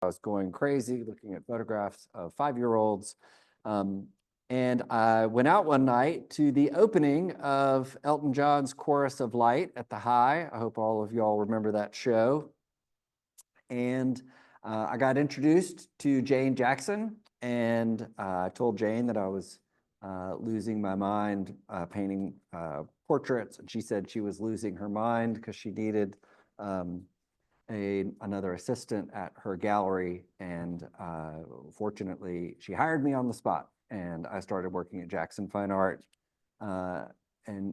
I was going crazy looking at photographs of 5-year-olds. And I went out one night to the opening of Elton John's Chorus of Light at the High. I hope all of y'all remember that show. And I got introduced to Jane Jackson, and I told Jane that I was losing my mind painting portraits, and she said she was losing her mind because she needed another assistant at her gallery, and fortunately she hired me on the spot, and I started working at Jackson Fine Art and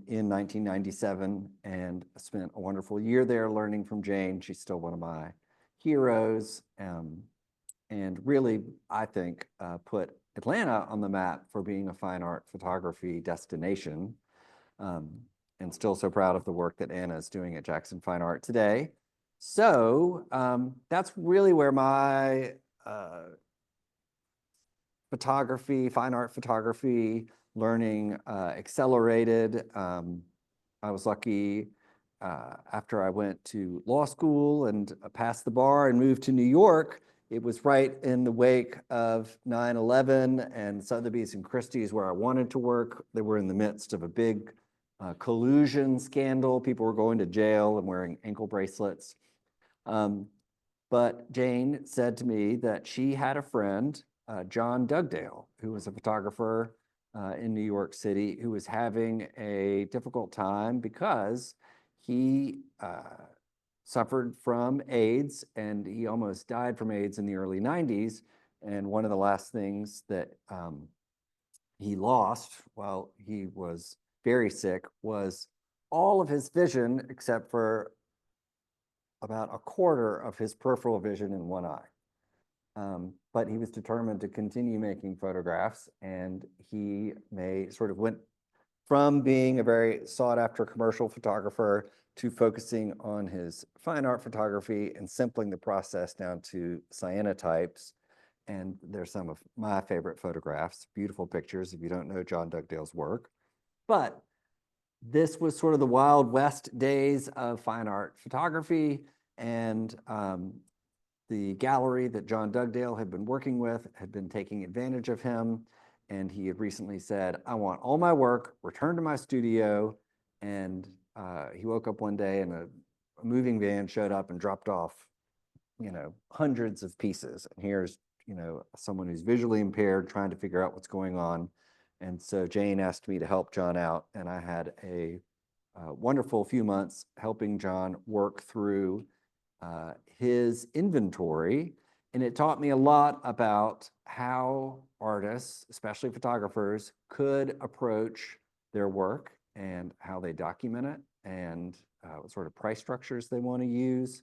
in 1997, and spent a wonderful year there learning from Jane. She's still one of my heroes, and really, I think, put Atlanta on the map for being a fine art photography destination. And still so proud of the work that Anna is doing at Jackson Fine Art today. So that's really where my photography, fine art photography learning accelerated. I was lucky after I went to law school and passed the bar and moved to New York. It was right in the wake of 9/11 and Sotheby's and Christie's, where I wanted to work. They were in the midst of a big collusion scandal. People were going to jail and wearing ankle bracelets. But Jane said to me that she had a friend, John Dugdale, who was a photographer in New York City, who was having a difficult time because he suffered from AIDS, and he almost died from AIDS in the early 90s. And one of the last things that he lost while he was very sick was all of his vision, except for about a quarter of his peripheral vision in one eye. But he was determined to continue making photographs, and he went from being a very sought after commercial photographer to focusing on his fine art photography and sampling the process down to cyanotypes. And there's some of my favorite photographs, beautiful pictures if you don't know John Dugdale's work. But this was sort of the Wild West days of fine art photography, and the gallery that John Dugdale had been working with had been taking advantage of him, and he had recently said, I want all my work returned to my studio. And he woke up one day and a moving van showed up and dropped off, hundreds of pieces. And here's, someone who's visually impaired trying to figure out what's going on. And so Jane asked me to help John out, and I had a wonderful few months helping John work through his inventory. And it taught me a lot about how artists, especially photographers, could approach their work and how they document it, and what sort of price structures they want to use.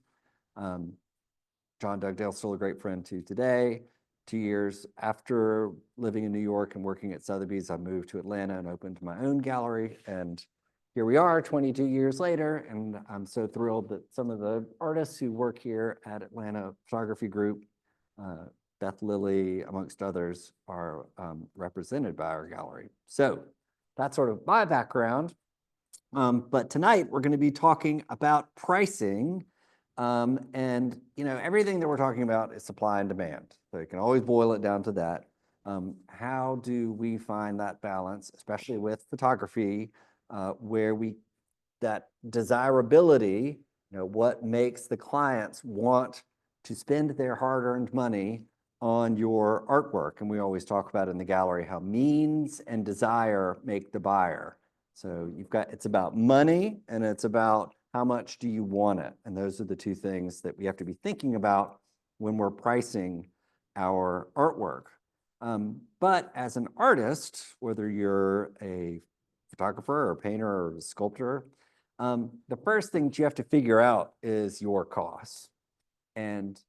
John Dugdale's still a great friend to today. 2 years after living in New York and working at Sotheby's, I moved to Atlanta and opened my own gallery. And here we are 22 years later, and I'm so thrilled that some of the artists who work here at Atlanta Photography Group, Beth Lilly, amongst others, are represented by our gallery. So that's sort of my background. But tonight we're going to be talking about pricing. And everything that we're talking about is supply and demand. So you can always boil it down to that. How do we find that balance, especially with photography, where that desirability, what makes the clients want to spend their hard-earned money on your artwork? And we always talk about in the gallery how means and desire make the buyer. So it's about money, and it's about how much do you want it? And those are the two things that we have to be thinking about when we're pricing our artwork. But as an artist, whether you're a photographer or a painter or a sculptor, the first thing that you have to figure out is your costs. And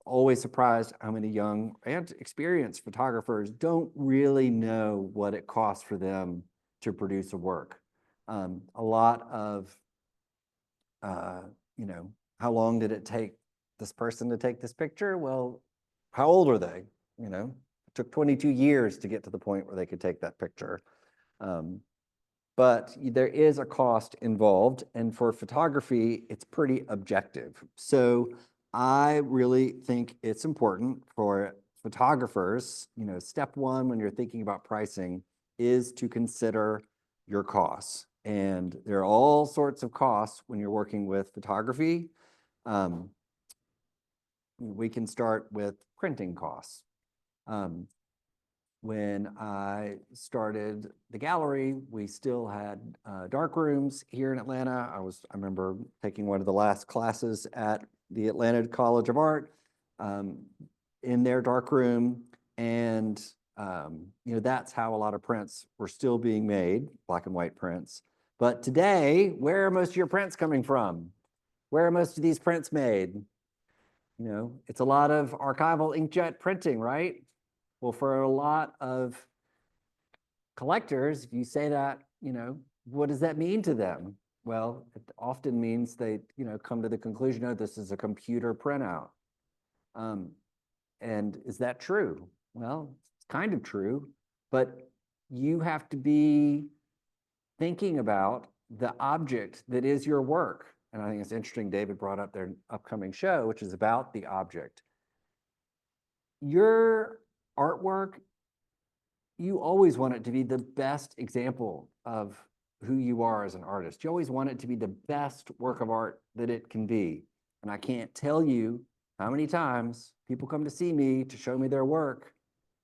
always surprised how many young and experienced photographers don't really know what it costs for them to produce a work. A lot of, how long did it take this person to take this picture? Well, how old are they? It took 22 years to get to the point where they could take that picture. But there is a cost involved, and for photography, it's pretty objective. So I really think it's important for photographers, step one when you're thinking about pricing is to consider your costs. And there are all sorts of costs when you're working with photography. Um, we can start with printing costs. Um, when I started the gallery, we still had dark rooms here in Atlanta. I remember taking one of the last classes at the Atlanta College of Art in their dark room. And, that's how a lot of prints were still being made, black and white prints. But today, where are most of your prints coming from? Where are most of these prints made? It's a lot of archival inkjet printing, right? Well, for a lot of collectors, if you say that, what does that mean to them? Well, it often means they, come to the conclusion, oh, this is a computer printout. And is that true? Well, it's kind of true, but you have to be thinking about the object that is your work. And I think it's interesting, David brought up their upcoming show, which is about the object. Your artwork, you always want it to be the best example of who you are as an artist. You always want it to be the best work of art that it can be. And I can't tell you how many times people come to see me to show me their work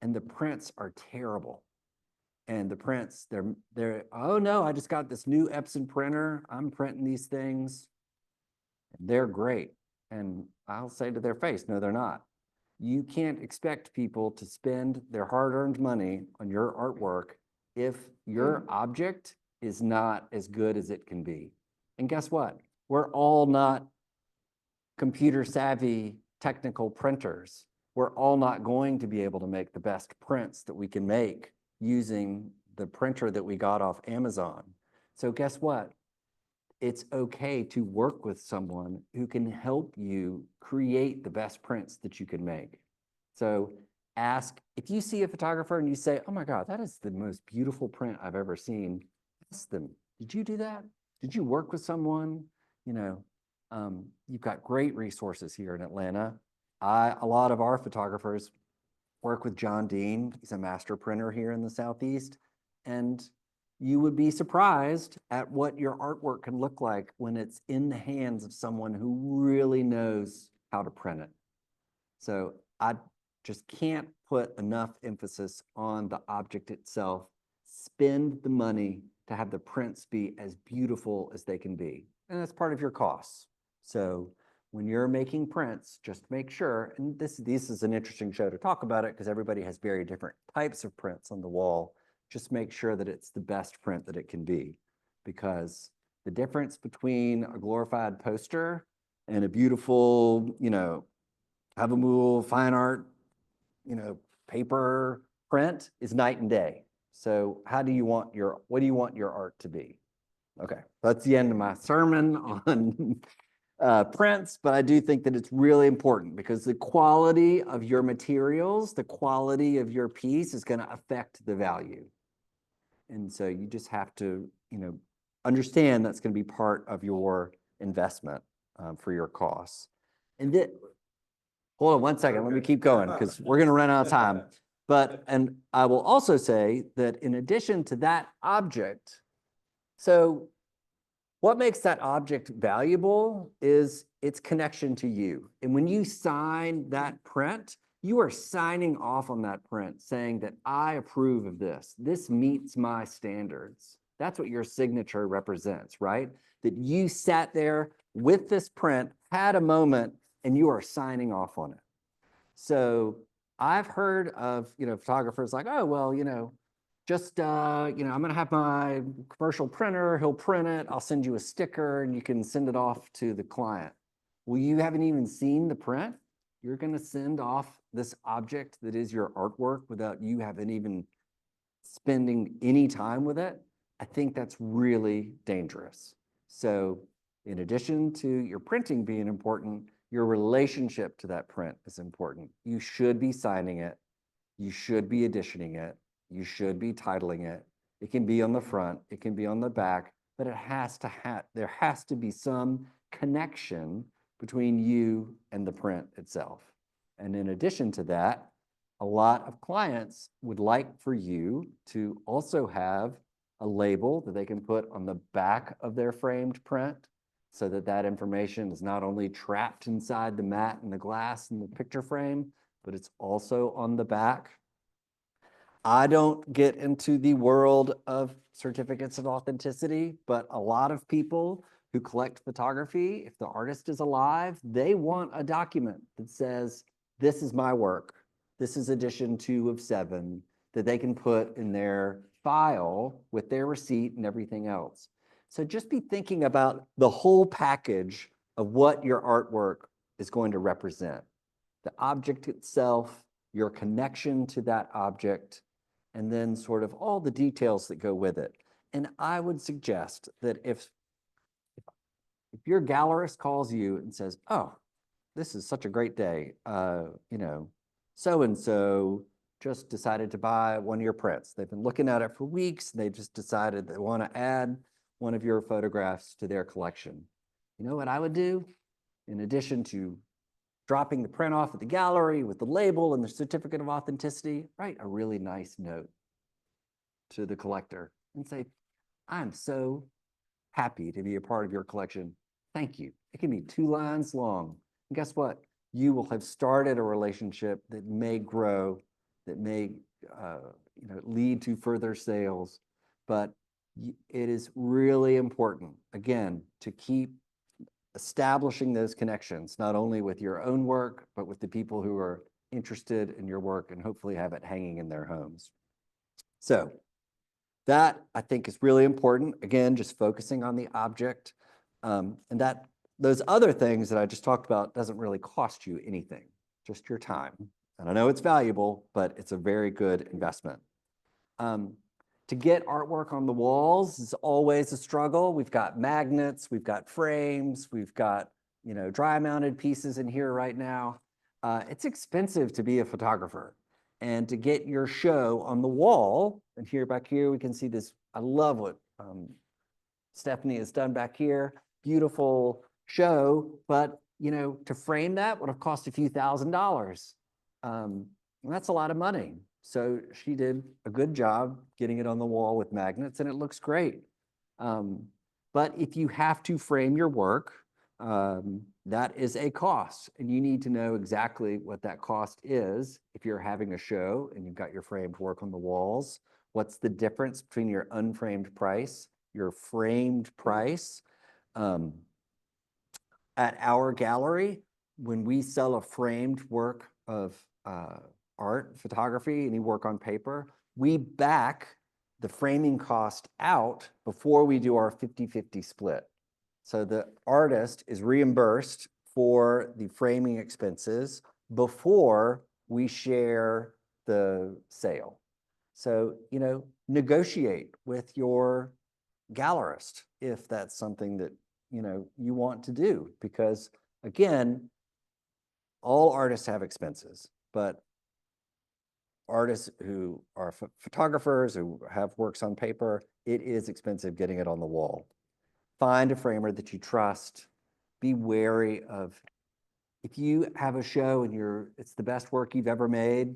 and the prints are terrible. And the prints, they're, oh no, I just got this new Epson printer. I'm printing these things. They're great. And I'll say to their face, no, they're not. You can't expect people to spend their hard-earned money on your artwork if your object is not as good as it can be. And guess what? We're all not computer savvy technical printers. We're all not going to be able to make the best prints that we can make using the printer that we got off Amazon. So guess what? It's okay to work with someone who can help you create the best prints that you can make. So ask, if you see a photographer and you say, oh my God, that is the most beautiful print I've ever seen, ask them, did you do that? Did you work with someone? You've got great resources here in Atlanta. A lot of our photographers work with John Dean. He's a master printer here in the Southeast. And you would be surprised at what your artwork can look like when it's in the hands of someone who really knows how to print it. So I just can't put enough emphasis on the object itself. Spend the money to have the prints be as beautiful as they can be. And that's part of your costs. So when you're making prints, just make sure, and this is an interesting show to talk about it because everybody has very different types of prints on the wall. Just make sure that it's the best print that it can be, because the difference between a glorified poster and a beautiful, Havamul fine art, paper print is night and day. So what do you want your art to be? Okay, that's the end of my sermon on prints, but I do think that it's really important because the quality of your materials, the quality of your piece is going to affect the value. And so you just have to, understand that's going to be part of your investment for your costs. And then, hold on one second, let me keep going because we're going to run out of time. And I will also say that in addition to that object, so what makes that object valuable is its connection to you. And when you sign that print, you are signing off on that print saying that I approve of this. This meets my standards. That's what your signature represents, right? That you sat there with this print, had a moment, and you are signing off on it. So I've heard of, photographers like, oh, well, just, I'm going to have my commercial printer, he'll print it, I'll send you a sticker and you can send it off to the client. Well, you haven't even seen the print. You're going to send off this object that is your artwork without you having even spending any time with it. I think that's really dangerous. So in addition to your printing being important, your relationship to that print is important. You should be signing it. You should be editioning it. You should be titling it. It can be on the front, it can be on the back, but there has to be some connection between you and the print itself. And in addition to that, a lot of clients would like for you to also have a label that they can put on the back of their framed print so that that information is not only trapped inside the mat and the glass and the picture frame, but it's also on the back. I don't get into the world of certificates of authenticity, but a lot of people who collect photography, if the artist is alive, they want a document that says, this is my work. This is edition 2 of 7 that they can put in their file with their receipt and everything else. So just be thinking about the whole package of what your artwork is going to represent. The object itself, your connection to that object, and then sort of all the details that go with it. And I would suggest that if your gallerist calls you and says, oh, this is such a great day, so-and-so just decided to buy one of your prints. They've been looking at it for weeks. They just decided they want to add one of your photographs to their collection. You know what I would do? In addition to dropping the print off at the gallery with the label and the certificate of authenticity, write a really nice note to the collector and say, I'm so happy to be a part of your collection. Thank you. It can be 2 lines long. And guess what? You will have started a relationship that may grow, that may lead to further sales. But it is really important, again, to keep establishing those connections, not only with your own work, but with the people who are interested in your work and hopefully have it hanging in their homes. So that, I think, is really important. Again, just focusing on the object. And that those other things that I just talked about doesn't really cost you anything, just your time. And I know it's valuable, but it's a very good investment. To get artwork on the walls is always a struggle. We've got magnets, we've got frames, we've got dry mounted pieces in here right now. It's expensive to be a photographer. And to get your show on the wall, and here back here we can see this, I love what Stephanie has done back here, beautiful show, but to frame that would have cost a few $1,000s. That's a lot of money. So she did a good job getting it on the wall with magnets, and it looks great. But if you have to frame your work, that is a cost, and you need to know exactly what that cost is. If you're having a show and you've got your framed work on the walls, what's the difference between your unframed price, your framed price? At our gallery, when we sell a framed work of art, photography, any work on paper, we back the framing cost out before we do our 50-50 split. So the artist is reimbursed for the framing expenses before we share the sale. So, negotiate with your gallerist if that's something that, you want to do, because again, all artists have expenses, but artists who are photographers who have works on paper, it is expensive getting it on the wall. Find a framer that you trust. Be wary of, if you have a show and it's the best work you've ever made,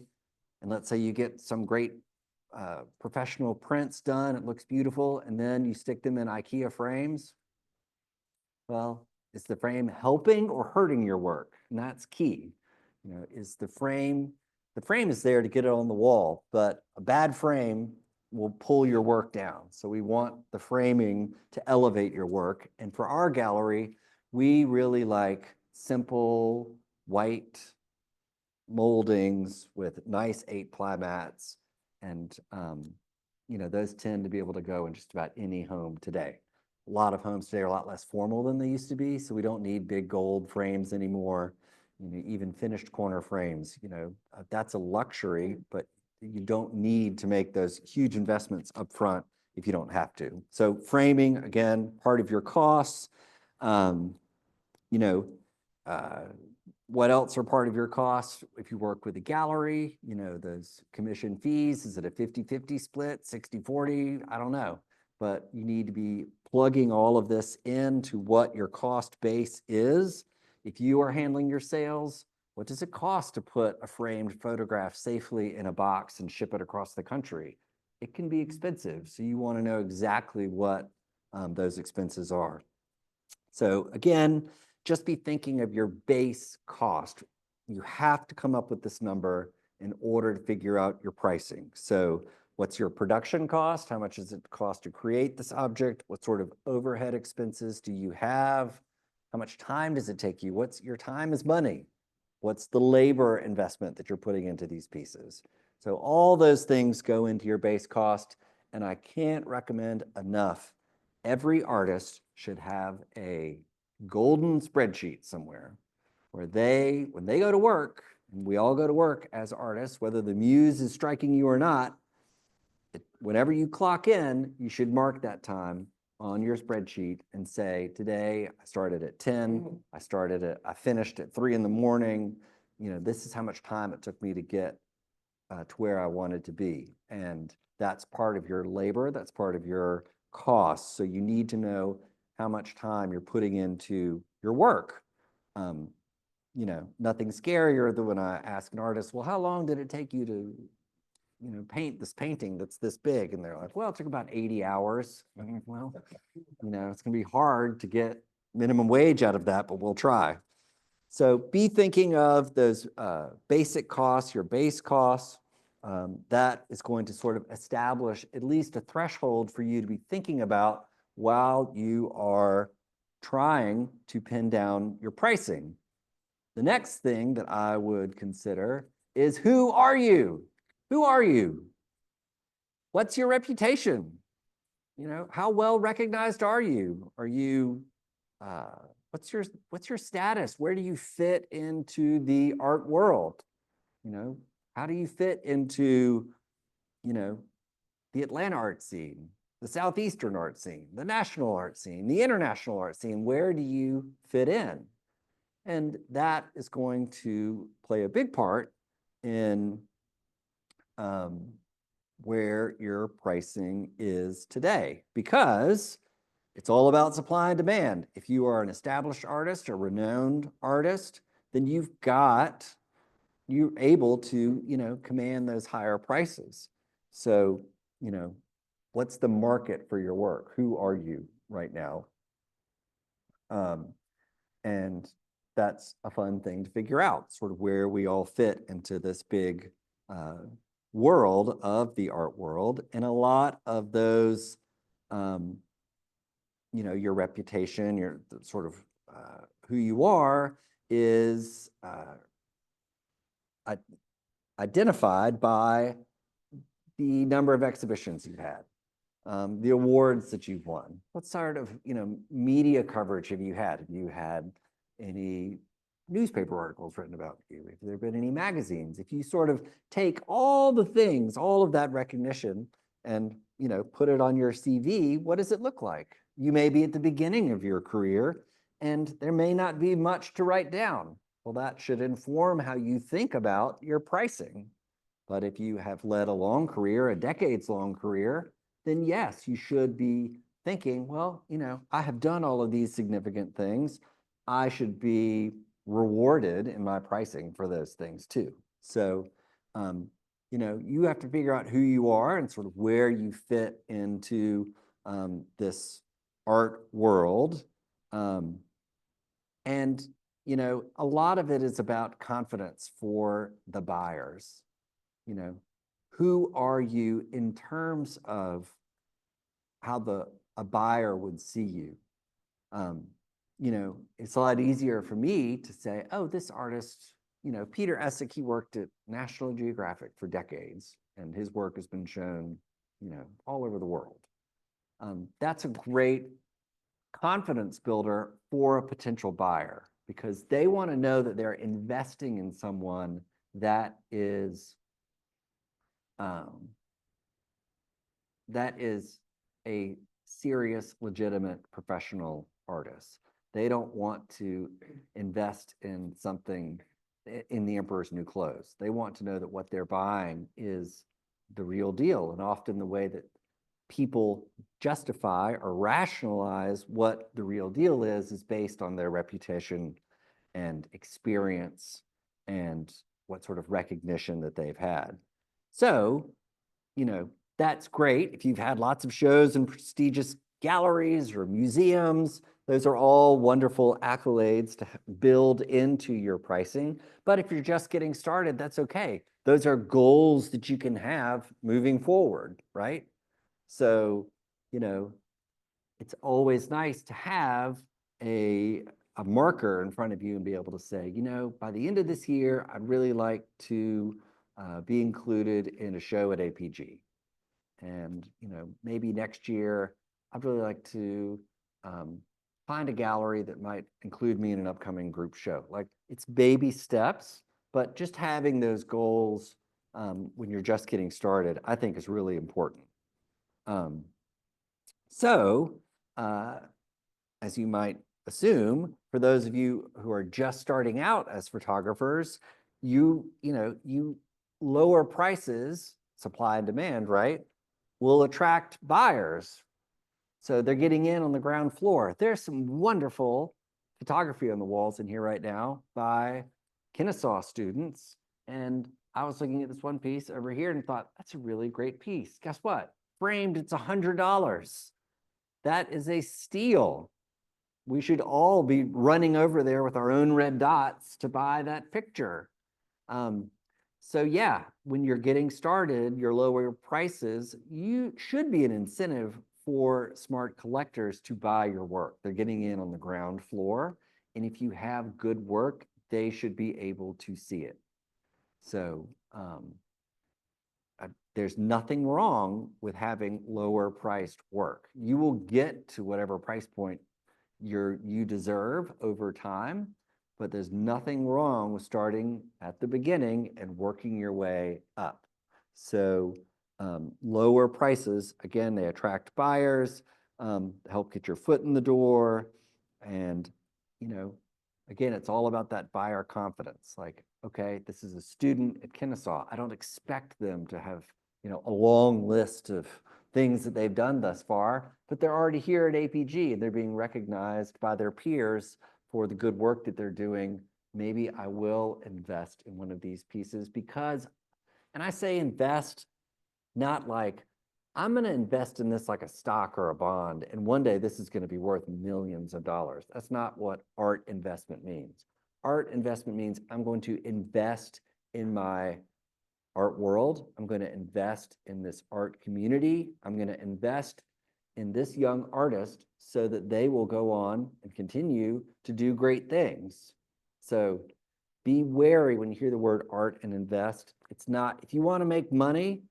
and let's say you get some great professional prints done, it looks beautiful, and then you stick them in IKEA frames, well, is the frame helping or hurting your work? And that's key. Is the frame is there to get it on the wall, but a bad frame will pull your work down. So we want the framing to elevate your work. And for our gallery, we really like simple white moldings with nice 8-ply mats. And, those tend to be able to go in just about any home today. A lot of homes today are a lot less formal than they used to be, so we don't need big gold frames anymore. Even finished corner frames, that's a luxury, but you don't need to make those huge investments up front if you don't have to. So framing, again, part of your costs. What else are part of your costs? If you work with a gallery, those commission fees, is it a 50-50 split, 60-40? I don't know. But you need to be plugging all of this into what your cost base is. if you are handling your sales, what does it cost to put a framed photograph safely in a box and ship it across the country? It can be expensive, so you want to know exactly what those expenses are. So again, just be thinking of your base cost. You have to come up with this number in order to figure out your pricing. So what's your production cost? How much does it cost to create this object? What sort of overhead expenses do you have? How much time does it take you? Your time is money. What's the labor investment that you're putting into these pieces? So all those things go into your base cost, and I can't recommend enough. Every artist should have a golden spreadsheet somewhere where when they go to work, and we all go to work as artists, whether the muse is striking you or not, whenever you clock in, you should mark that time on your spreadsheet and say, today I started at 10, I finished at 3 in the morning. This is how much time it took me to get to where I wanted to be. And that's part of your labor, that's part of your costs. So you need to know how much time you're putting into your work. Nothing scarier than when I ask an artist, well, how long did it take you to paint this painting that's this big? And they're like, well, it took about 80 hours. Well, it's going to be hard to get minimum wage out of that, but we'll try. So be thinking of those basic costs, your base costs. That is going to sort of establish at least a threshold for you to be thinking about while you are trying to pin down your pricing. The next thing that I would consider is, who are you? Who are you? What's your reputation? How well recognized are you? Are you, what's your status? Where do you fit into the art world? How do you fit into, the Atlanta art scene, the Southeastern art scene, the national art scene, the international art scene? Where do you fit in? And that is going to play a big part in where your pricing is today, because it's all about supply and demand. If you are an established artist, a renowned artist, then you're able to, command those higher prices. So, what's the market for your work? Who are you right now? And that's a fun thing to figure out, sort of where we all fit into this big world of the art world. And a lot of those, your reputation, your sort of who you are is identified by the number of exhibitions you've had, the awards that you've won. What sort of media coverage have you had? Have you had any newspaper articles written about you? Have there been any magazines? If you sort of take all the things, all of that recognition, and put it on your CV, what does it look like? You may be at the beginning of your career, and there may not be much to write down. Well, that should inform how you think about your pricing. But if you have led a long career, a decades-long career, then yes, you should be thinking, well, I have done all of these significant things. I should be rewarded in my pricing for those things too. So, you have to figure out who you are and sort of where you fit into this art world. And, a lot of it is about confidence for the buyers. Who are you in terms of how a buyer would see you? It's a lot easier for me to say, oh, this artist, Peter Essick, he worked at National Geographic for decades, and his work has been shown, all over the world. That's a great confidence builder for a potential buyer, because they want to know that they're investing in someone that is a serious, legitimate, professional artist. They don't want to invest in something in the emperor's new clothes. They want to know that what they're buying is the real deal. And often the way that people justify or rationalize what the real deal is based on their reputation and experience and what sort of recognition that they've had. So, you know, that's great. If you've had lots of shows in prestigious galleries or museums, those are all wonderful accolades to build into your pricing. But if you're just getting started, that's okay. Those are goals that you can have moving forward, right? So, you know, it's always nice to have a marker in front of you and be able to say, you know, by the end of this year, I'd really like to be included in a show at APG. And, you know, maybe next year, I'd really like to find a gallery that might include me in an upcoming group show. Like, it's baby steps, but just having those goals when you're just getting started, I think is really important. So, as you might assume, for those of you who are just starting out as photographers, you lower prices, supply and demand, right, will attract buyers. So they're getting in on the ground floor. There's some wonderful photography on the walls in here right now by Kennesaw students. And I was looking at this one piece over here and thought, that's a really great piece. Guess what? Framed, it's $100. That is a steal. We should all be running over there with our own red dots to buy that picture. So yeah, when you're getting started, your lower prices, you should be an incentive for smart collectors to buy your work. They're getting in on the ground floor. And if you have good work, they should be able to see it. So there's nothing wrong with having lower priced work. You will get to whatever price point you deserve over time, but there's nothing wrong with starting at the beginning and working your way up. So lower prices, again, they attract buyers, help get your foot in the door. And, you know, again, it's all about that buyer confidence. Like, okay, this is a student at Kennesaw. I don't expect them to have, you know, a long list of things that they've done thus far, but they're already here at APG and they're being recognized by their peers for the good work that they're doing. Maybe I will invest in one of these pieces because, and I say invest, not like I'm going to invest in this like a stock or a bond, and one day this is going to be worth millions of dollars. That's not what art investment means. Art investment means I'm going to invest in my art world. I'm going to invest in this art community. I'm going to invest in this young artist so that they will go on and continue to do great things. So be wary when you hear the word art and invest. It's not, if you want to make money,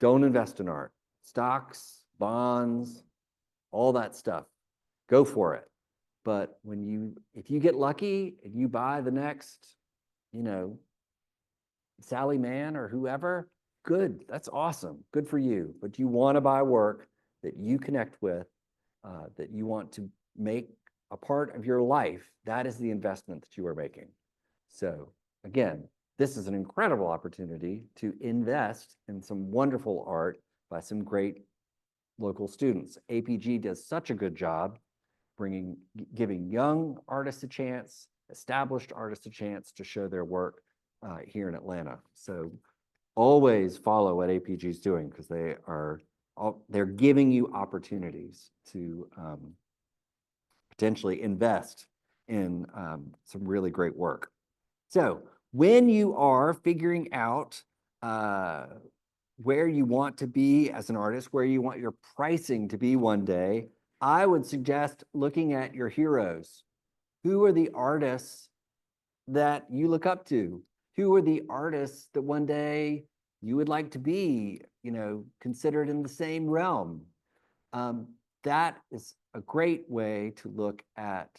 don't invest in art. Stocks, bonds, all that stuff. Go for it. But if you get lucky and you buy the next, you know, Sally Mann or whoever, good. That's awesome. Good for you. But you want to buy work that you connect with, that you want to make a part of your life. That is the investment that you are making. So again, this is an incredible opportunity to invest in some wonderful art by some great local students. APG does such a good job giving young artists a chance, established artists a chance to show their work here in Atlanta. So always follow what APG is doing because they're giving you opportunities to potentially invest in some really great work. So when you are figuring out where you want to be as an artist, where you want your pricing to be one day, I would suggest looking at your heroes. Who are the artists that you look up to? Who are the artists that one day you would like to be, you know, considered in the same realm? That is a great way to look at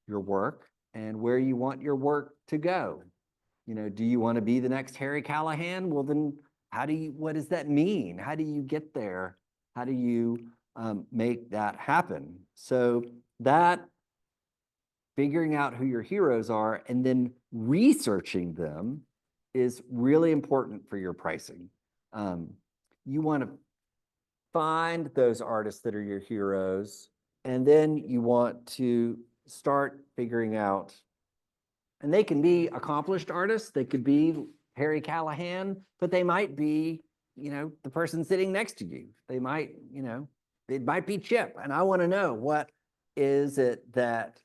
your work and where you want your work to go. You know, do you want to be the next Harry Callahan? Well, then what does that mean? How do you get there? How do you make that happen? So that figuring out who your heroes are and then researching them is really important for your pricing. You want to find those artists that are your heroes, and then you want to start figuring out And they can be accomplished artists. They could be Harry Callahan, but they might be, the person sitting next to you. They might, it might be Chip. And I want to know, what is it that,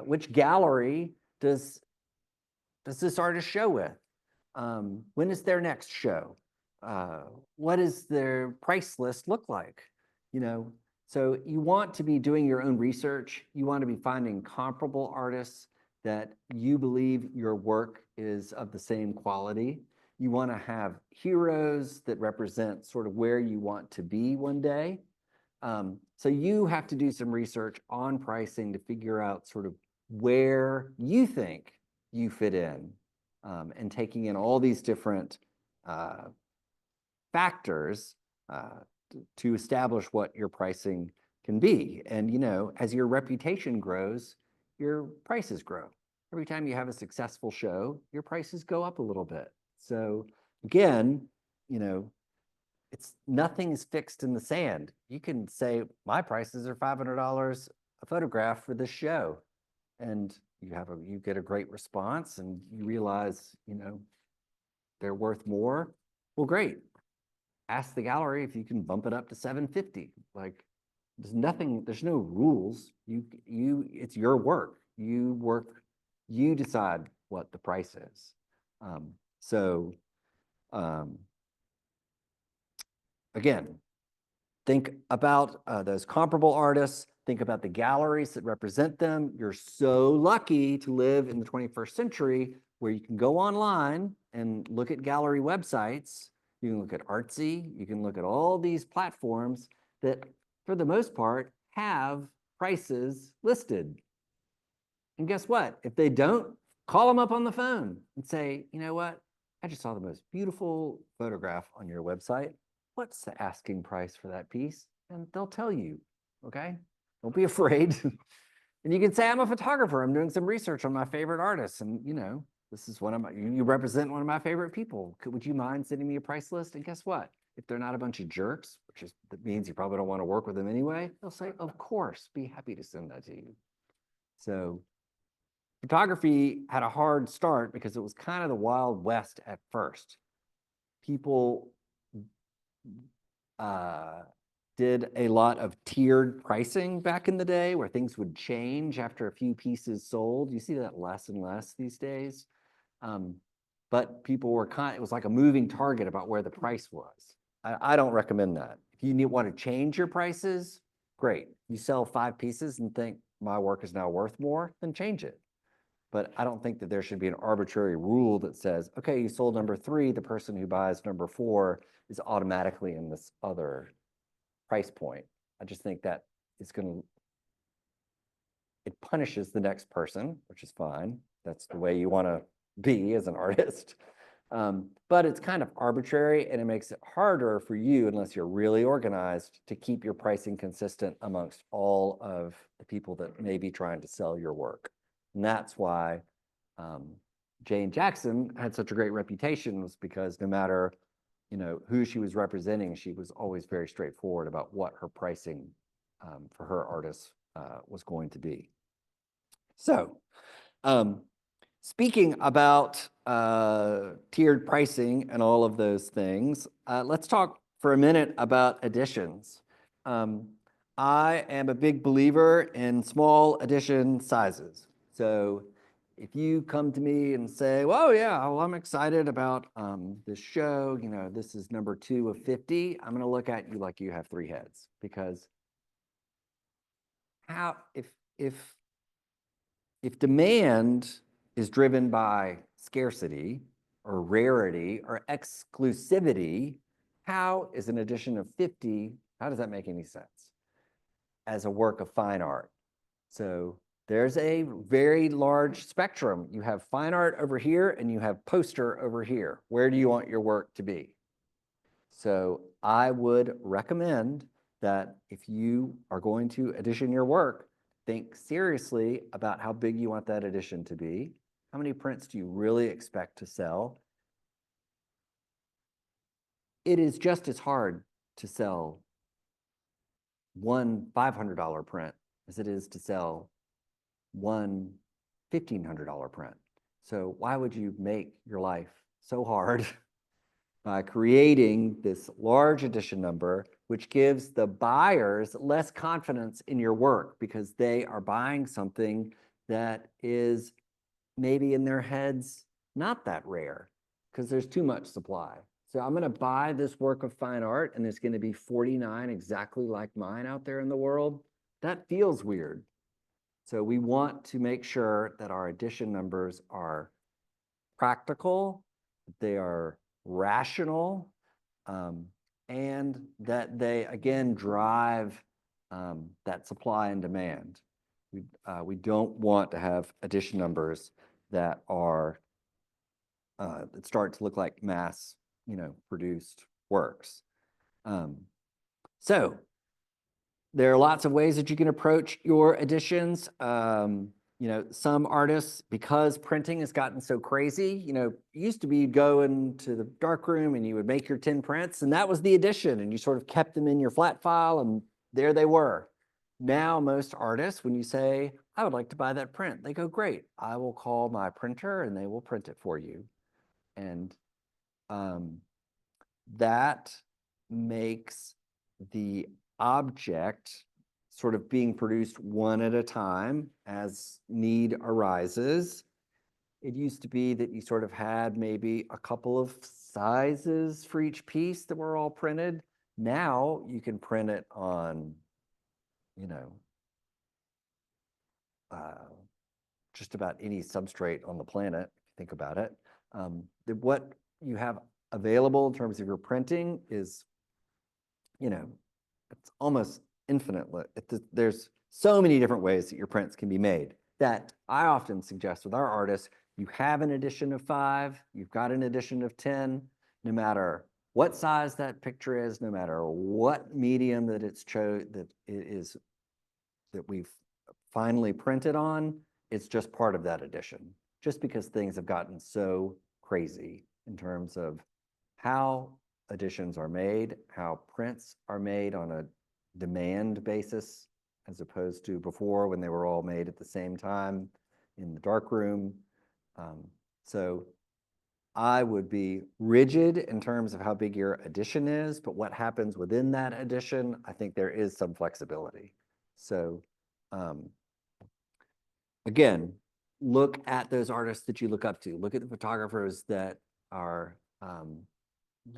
which gallery does this artist show with? When is their next show? What does their price list look like? So you want to be doing your own research. You want to be finding comparable artists that you believe your work is of the same quality. You want to have heroes that represent sort of where you want to be one day. So you have to do some research on pricing to figure out sort of where you think you fit in, and taking in all these different factors to establish what your pricing can be. And, as your reputation grows, your prices grow. Every time you have a successful show, your prices go up a little bit. So again, nothing is fixed in the sand. You can say, my prices are $500 a photograph for this show. And you get a great response, and you realize, they're worth more. Well, great. Ask the gallery if you can bump it up to $750. Like, there's no rules. It's your work. You decide what the price is. Again, think about those comparable artists. Think about the galleries that represent them. You're so lucky to live in the 21st century, where you can go online and look at gallery websites. You can look at Artsy. You can look at all these platforms that, for the most part, have prices listed. And guess what? If they don't, call them up on the phone and say, you know what? I just saw the most beautiful photograph on your website. What's the asking price for that piece? And they'll tell you, okay? Don't be afraid. And you can say, I'm a photographer. I'm doing some research on my favorite artists. And, this is you represent one of my favorite people. Would you mind sending me a price list? And guess what? If they're not a bunch of jerks, that means you probably don't want to work with them anyway, they'll say, of course, be happy to send that to you. So photography had a hard start because it was kind of the Wild West at first. People did a lot of tiered pricing back in the day, where things would change after a few pieces sold. You see that less and less these days. But people were it was like a moving target about where the price was. I don't recommend that. If you want to change your prices, great. You sell 5 pieces and think my work is now worth more, then change it. But I don't think that there should be an arbitrary rule that says, okay, you sold number 3, the person who buys number 4 is automatically in this other price point. I just think that it punishes the next person, which is fine. That's the way you want to be as an artist. But it's kind of arbitrary, and it makes it harder for you, unless you're really organized, to keep your pricing consistent amongst all of the people that may be trying to sell your work. And that's why Jane Jackson had such a great reputation, was because no matter who she was representing, she was always very straightforward about what her pricing for her artists was going to be. So speaking about tiered pricing and all of those things, let's talk for a minute about editions. I am a big believer in small edition sizes. So if you come to me and say, well, yeah, well, I'm excited about this show, this is number 2 of 50, I'm going to look at you like you have 3 heads. Because if demand is driven by scarcity or rarity or exclusivity, how is an edition of 50, how does that make any sense as a work of fine art? So there's a very large spectrum. You have fine art over here and you have poster over here. Where do you want your work to be? So I would recommend that if you are going to edition your work, think seriously about how big you want that edition to be. How many prints do you really expect to sell? It is just as hard to sell one $500 print as it is to sell one $1,500 print. So why would you make your life so hard by creating this large edition number, which gives the buyers less confidence in your work because they are buying something that is maybe in their heads not that rare because there's too much supply. So I'm going to buy this work of fine art and there's going to be 49 exactly like mine out there in the world. That feels weird. So we want to make sure that our edition numbers are practical, they are rational, and that they, again, drive that supply and demand. We don't want to have edition numbers that are that start to look like mass, produced works. So there are lots of ways that you can approach your editions. Some artists, because printing has gotten so crazy, it used to be you'd go into the darkroom and you would make your 10 prints, and that was the edition, and you sort of kept them in your flat file, and there they were. Now, most artists, when you say, I would like to buy that print, they go, great, I will call my printer and they will print it for you. And that makes the object sort of being produced one at a time as need arises. It used to be that you sort of had maybe a couple of sizes for each piece that were all printed. Now you can print it on, just about any substrate on the planet, if you think about it. What you have available in terms of your printing is, it's almost infinite. There's so many different ways that your prints can be made that I often suggest with our artists, you have an edition of 5, you've got an edition of 10, no matter what size that picture is, no matter what medium that that we've finally printed on, it's just part of that edition. Just because things have gotten so crazy in terms of how editions are made, how prints are made on a demand basis, as opposed to before when they were all made at the same time in the darkroom. So I would be rigid in terms of how big your edition is, but what happens within that edition, I think there is some flexibility. So again, look at those artists that you look up to. Look at the photographers that are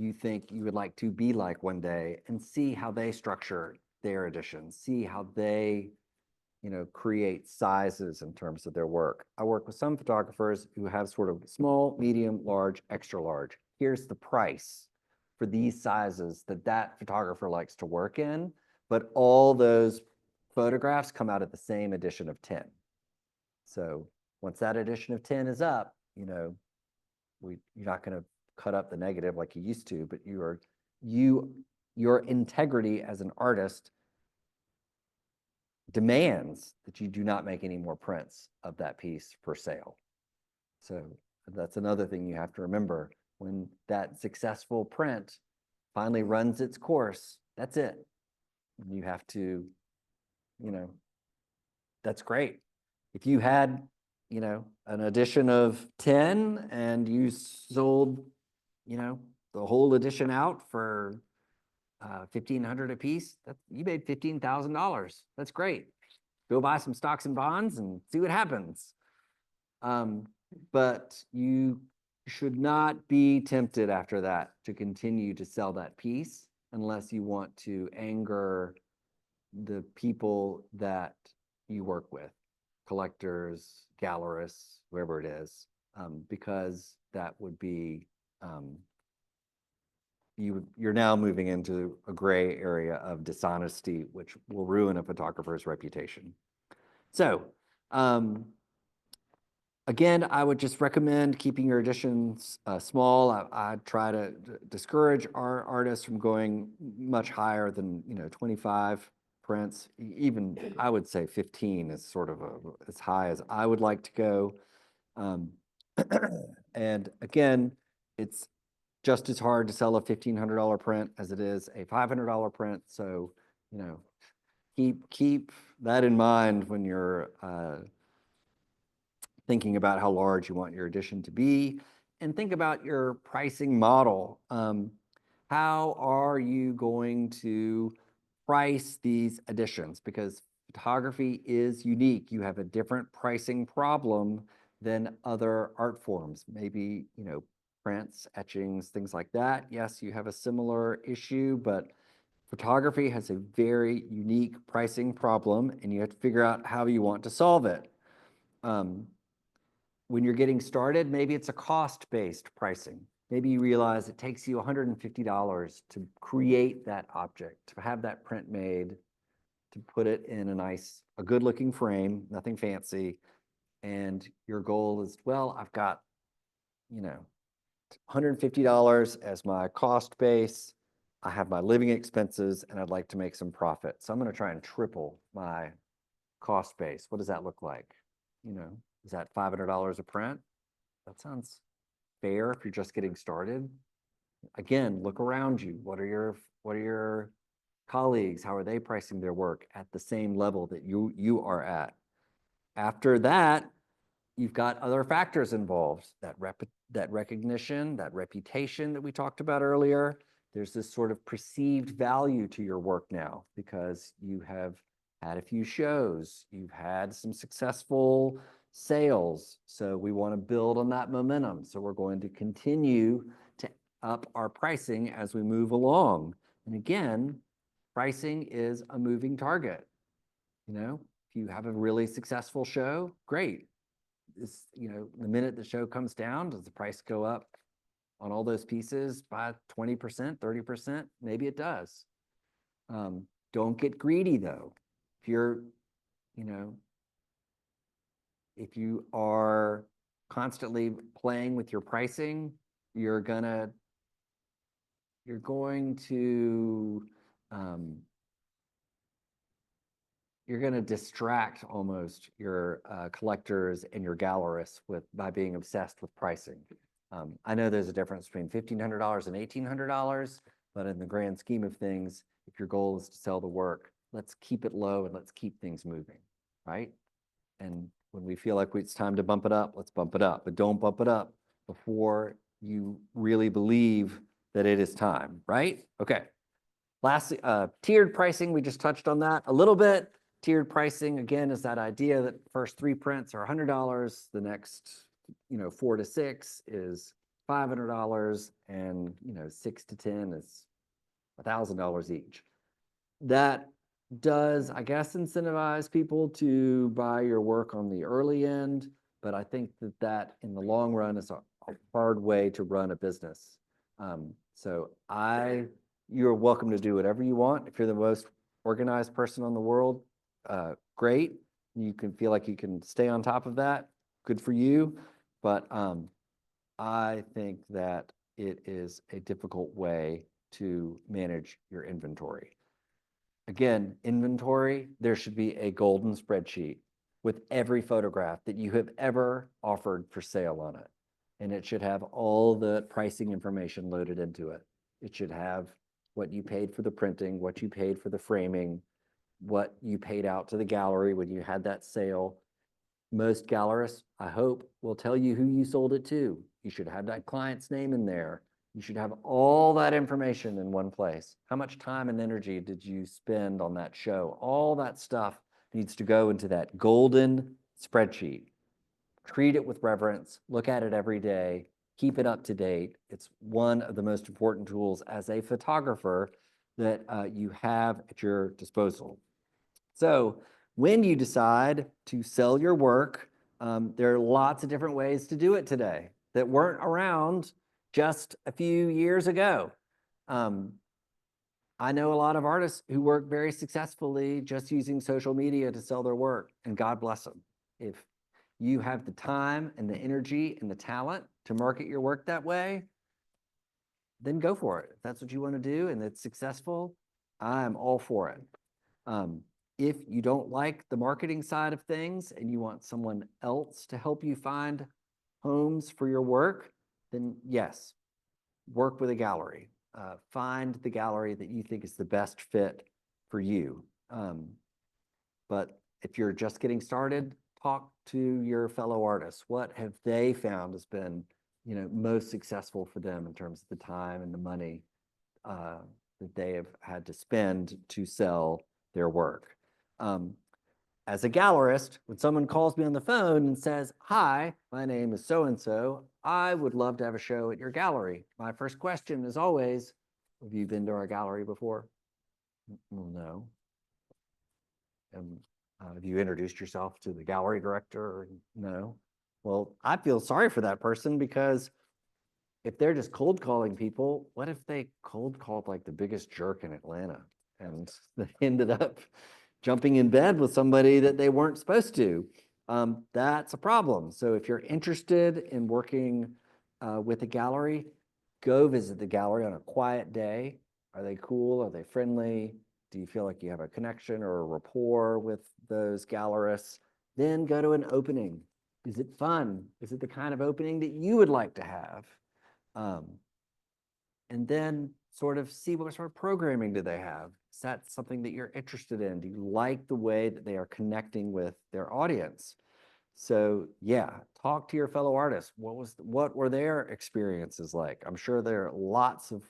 you think you would like to be like one day, and see how they structure their editions. See how they, create sizes in terms of their work. I work with some photographers who have sort of small, medium, large, extra large. Here's the price for these sizes that photographer likes to work in, but all those photographs come out of the same edition of 10. So once that edition of 10 is up, you're not going to cut up the negative like you used to, but your integrity as an artist demands that you do not make any more prints of that piece for sale. So that's another thing you have to remember. When that successful print finally runs its course, that's it. You have to, that's great. If you had, an edition of 10 and you sold, the whole edition out for $1,500 a piece, you made $15,000. That's great. Go buy some stocks and bonds and see what happens. But you should not be tempted after that to continue to sell that piece unless you want to anger the people that you work with, collectors, gallerists, whoever it is, because that would be you're now moving into a gray area of dishonesty, which will ruin a photographer's reputation. So again, I would just recommend keeping your editions small. I try to discourage our artists from going much higher than 25 prints. Even I would say 15 is sort of as high as I would like to go. And again, it's just as hard to sell a $1,500 print as it is a $500 print. So, keep that in mind when you're thinking about how large you want your edition to be, and think about your pricing model. How are you going to price these editions? Because photography is unique. You have a different pricing problem than other art forms. Maybe, prints, etchings, things like that. Yes, you have a similar issue, but photography has a very unique pricing problem, and you have to figure out how you want to solve it. When you're getting started, maybe it's a cost-based pricing. Maybe you realize it takes you $150 to create that object, to have that print made, to put it in a good-looking frame, nothing fancy. And your goal is, well, I've got, $150 as my cost base. I have my living expenses, and I'd like to make some profit. So I'm going to try and triple my cost base. What does that look like? Is that $500 a print? That sounds fair if you're just getting started. Again, look around you. What are your colleagues? How are they pricing their work at the same level that you are at? After that, you've got other factors involved, that recognition, that reputation that we talked about earlier. There's this sort of perceived value to your work now because you have had a few shows, you've had some successful sales. So we want to build on that momentum. So we're going to continue to up our pricing as we move along. And again, pricing is a moving target. If you have a really successful show, great. The minute the show comes down, does the price go up on all those pieces by 20%, 30%? Maybe it does. Don't get greedy though. If you are constantly playing with your pricing, you're going to distract almost your collectors and your gallerists by being obsessed with pricing. I know there's a difference between $1,500 and $1,800, but in the grand scheme of things, if your goal is to sell the work, let's keep it low and let's keep things moving, right? And when we feel like it's time to bump it up, let's bump it up, but don't bump it up before you really believe that it is time, right? Okay. Lastly, tiered pricing, we just touched on that a little bit. Tiered pricing, again, is that idea that first 3 prints are $100, the next 4 to 6 is $500, and 6 to 10 is $1,000 each. That does, I guess, incentivize people to buy your work on the early end, but I think that in the long run is a hard way to run a business. You're welcome to do whatever you want. If you're the most organized person in the world, great. You can feel like you can stay on top of that. Good for you. But I think that it is a difficult way to manage your inventory. Again, inventory, there should be a golden spreadsheet with every photograph that you have ever offered for sale on it. And it should have all the pricing information loaded into it. It should have what you paid for the printing, what you paid for the framing, what you paid out to the gallery when you had that sale. Most gallerists, I hope, will tell you who you sold it to. You should have that client's name in there. You should have all that information in one place. How much time and energy did you spend on that show? All that stuff needs to go into that golden spreadsheet. Treat it with reverence. Look at it every day. Keep it up to date. It's one of the most important tools as a photographer that you have at your disposal. So when you decide to sell your work, there are lots of different ways to do it today that weren't around just a few years ago. I know a lot of artists who work very successfully just using social media to sell their work, and God bless them. If you have the time and the energy and the talent to market your work that way, then go for it. If that's what you want to do and it's successful, I'm all for it. If you don't like the marketing side of things and you want someone else to help you find homes for your work, then yes, work with a gallery. Find the gallery that you think is the best fit for you. But if you're just getting started, talk to your fellow artists. What have they found has been, most successful for them in terms of the time and the money that they have had to spend to sell their work. As a gallerist, when someone calls me on the phone and says, "Hi, my name is so-and-so, I would love to have a show at your gallery," my first question is always, "Have you been to our gallery before?" "Well, no." "Have you introduced yourself to the gallery director?" "No." Well, I feel sorry for that person, because if they're just cold calling people, what if they cold called like the biggest jerk in Atlanta and they ended up jumping in bed with somebody that they weren't supposed to? That's a problem. So if you're interested in working with a gallery, go visit the gallery on a quiet day. Are they cool? Are they friendly? Do you feel like you have a connection or a rapport with those gallerists? Then go to an opening. Is it fun? Is it the kind of opening that you would like to have? And then sort of see what sort of programming do they have. Is that something that you're interested in? Do you like the way that they are connecting with their audience? So yeah, talk to your fellow artists. What were their experiences like? I'm sure there are lots of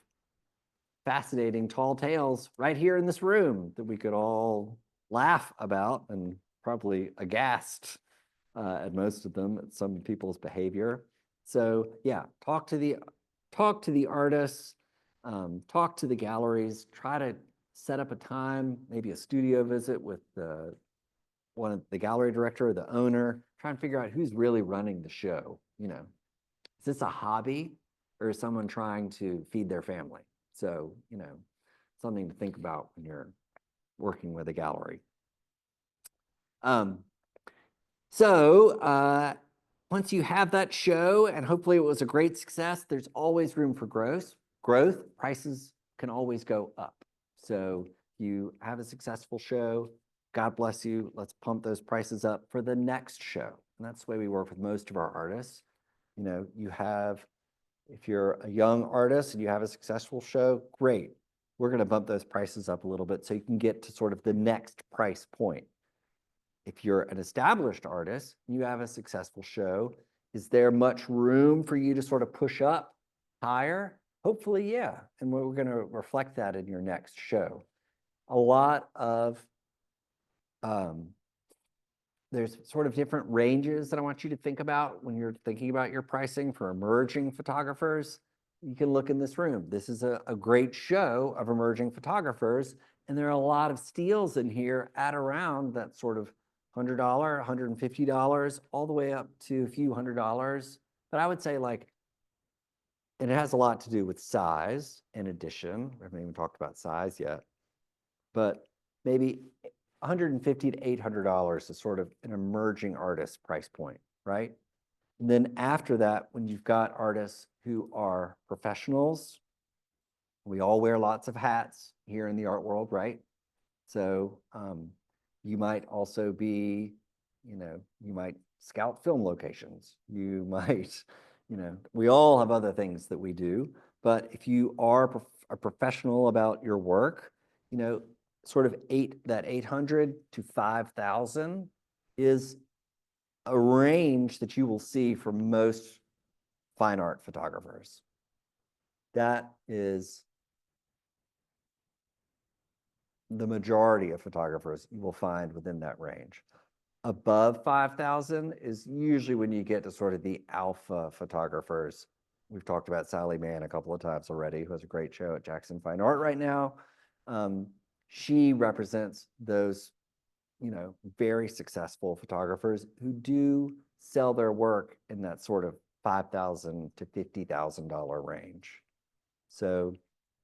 fascinating tall tales right here in this room that we could all laugh about, and probably aghast at most of them, at some people's behavior. So yeah, talk to the artists, talk to the galleries, try to set up a time, maybe a studio visit with one of the gallery director or the owner. Try and figure out who's really running the show. Is this a hobby, or is someone trying to feed their family? So, something to think about when you're working with a gallery. So once you have that show, and hopefully it was a great success, there's always room for growth. Prices can always go up. So you have a successful show, God bless you, let's pump those prices up for the next show. And that's the way we work with most of our artists. If you're a young artist and you have a successful show, great. We're going to bump those prices up a little bit so you can get to sort of the next price point. If you're an established artist, you have a successful show, is there much room for you to sort of push up higher? Hopefully, yeah. And we're going to reflect that in your next show. A lot of, there's sort of different ranges that I want you to think about when you're thinking about your pricing for emerging photographers. You can look in this room. This is a great show of emerging photographers, and there are a lot of steals in here at around that sort of $100, $150, all the way up to a few $100s. But I would say, and it has a lot to do with size in addition. We haven't even talked about size yet, but maybe $150 to $800 is sort of an emerging artist price point, right? And then after that, when you've got artists who are professionals, we all wear lots of hats here in the art world, right? So you might also be, you might scout film locations. You might, we all have other things that we do. But if you are a professional about your work, sort of that 800 to 5,000 is a range that you will see for most fine art photographers. That is the majority of photographers you will find within that range. Above 5,000 is usually when you get to sort of the alpha photographers. We've talked about Sally Mann a couple of times already, who has a great show at Jackson Fine Art right now. She represents those, very successful photographers who do sell their work in that sort of $5,000 to $50,000 range. So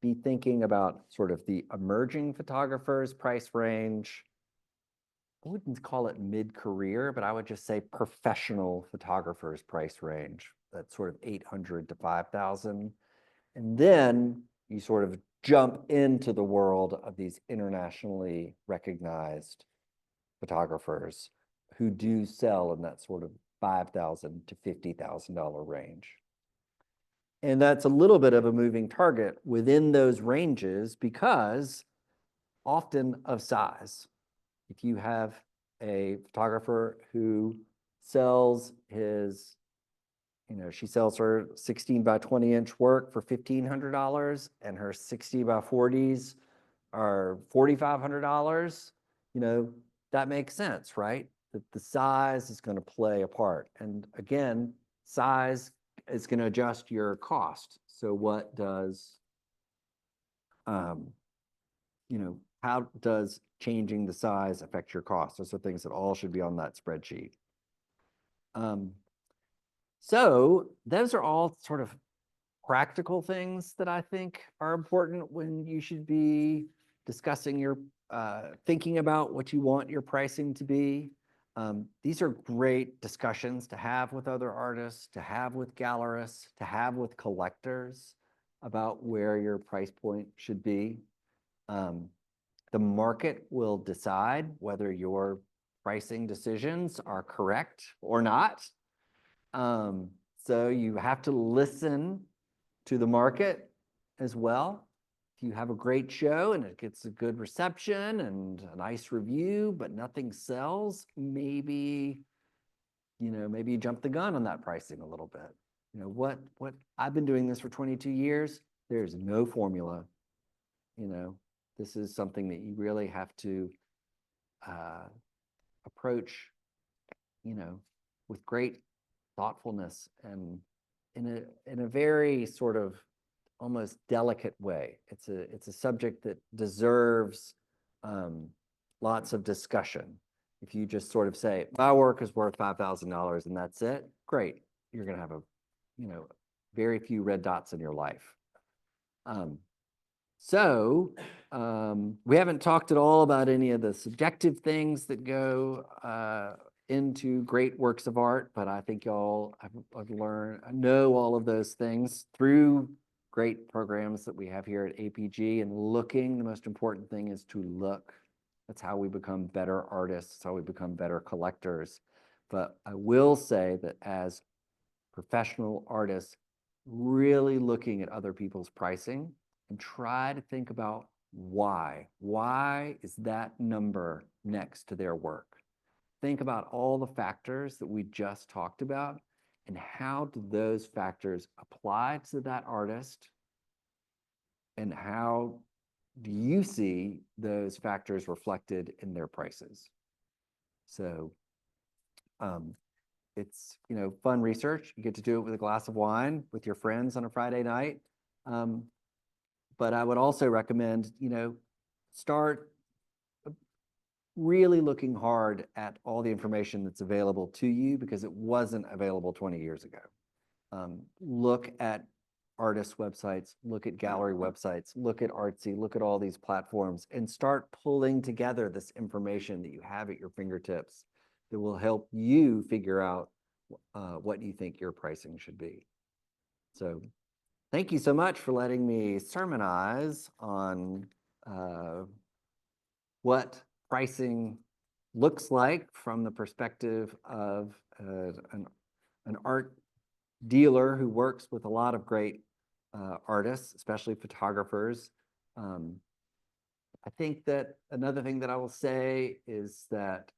be thinking about sort of the emerging photographers price range. I wouldn't call it mid-career, but I would just say professional photographers price range. That's sort of 800 to 5,000. And then you sort of jump into the world of these internationally recognized photographers who do sell in that sort of $5,000 to $50,000 range. And that's a little bit of a moving target within those ranges because often of size. If you have a photographer who sells his, she sells her 16 by 20 inch work for $1,500 and her 60 by 40s are $4,500. That makes sense, right? That the size is going to play a part. And again, size is going to adjust your cost. So what does, how does changing the size affect your cost? Those are things that all should be on that spreadsheet. So those are all sort of practical things that I think are important when you should be discussing your, thinking about what you want your pricing to be. These are great discussions to have with other artists, to have with gallerists, to have with collectors about where your price point should be. The market will decide whether your pricing decisions are correct or not. So you have to listen to the market as well. If you have a great show and it gets a good reception and a nice review, but nothing sells, maybe you jump the gun on that pricing a little bit. What I've been doing this for 22 years. There's no formula. This is something that you really have to approach, with great thoughtfulness and in a very sort of almost delicate way. It's a subject that deserves lots of discussion. If you just sort of say, my work is worth $5,000 and that's it, great. You're going to have very few red dots in your life. So we haven't talked at all about any of the subjective things that go into great works of art, but I think y'all have learned, know all of those things through great programs that we have here at APG. And looking, the most important thing is to look. That's how we become better artists. That's how we become better collectors. But I will say that as professional artists, really looking at other people's pricing and try to think about why. Why is that number next to their work? Think about all the factors that we just talked about and how do those factors apply to that artist, and how do you see those factors reflected in their prices? So it's fun research. You get to do it with a glass of wine with your friends on a Friday night. But I would also recommend start really looking hard at all the information that's available to you, because it wasn't available 20 years ago. Look at artist websites, look at gallery websites, look at Artsy, look at all these platforms, and start pulling together this information that you have at your fingertips that will help you figure out what you think your pricing should be. So thank you so much for letting me sermonize on what pricing looks like from the perspective of an art dealer who works with a lot of great artists, especially photographers. I think that another thing that I will say is that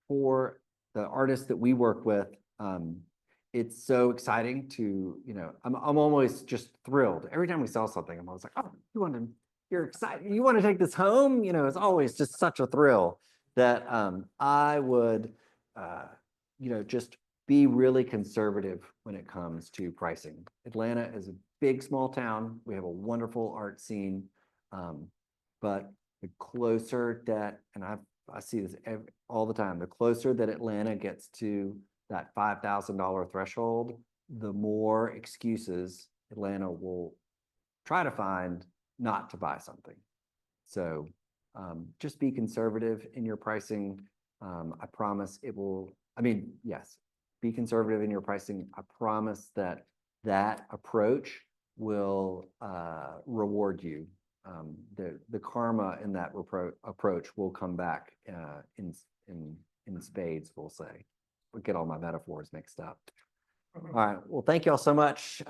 for the artists that we work with, it's so exciting to, I'm always just thrilled. Every time we sell something, I'm always like, oh, you're excited. You want to take this home? It's always just such a thrill that I would, just be really conservative when it comes to pricing. Atlanta is a big, small town. We have a wonderful art scene. But the closer that, and I see this all the time, the closer that Atlanta gets to that $5,000 threshold, the more excuses Atlanta will try to find not to buy something. So just be conservative in your pricing. I promise it will, yes, be conservative in your pricing. I promise that approach will reward you. The karma in that approach will come back in spades, we'll say. We'll get all my metaphors mixed up. All right. Well, thank you all so much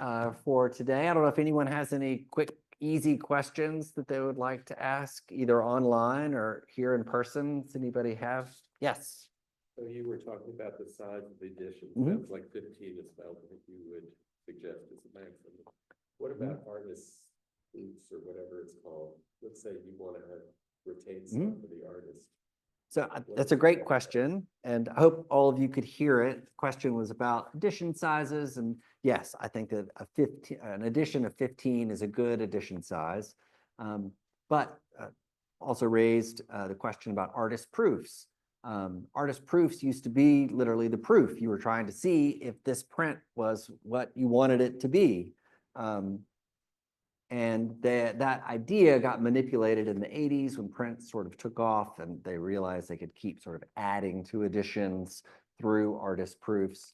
for today. I don't know if anyone has any quick easy questions that they would like to ask, either online or here in person? Does anybody have? Yes. So you were talking about the size of the edition. Mhm. Sounds like 15 is about what you would suggest as a maximum. What about artists' booths or whatever it's called? Let's say you want to retain some for the artist. So that's a great question, and I hope all of you could hear it. The question was about edition sizes, and yes, I think that an edition of 15 is a good edition size, but also raised the question about artist proofs. Artist proofs used to be literally the proof. You were trying to see if this print was what you wanted it to be. And that idea got manipulated in the 80s when print sort of took off and they realized they could keep sort of adding to editions through artist proofs.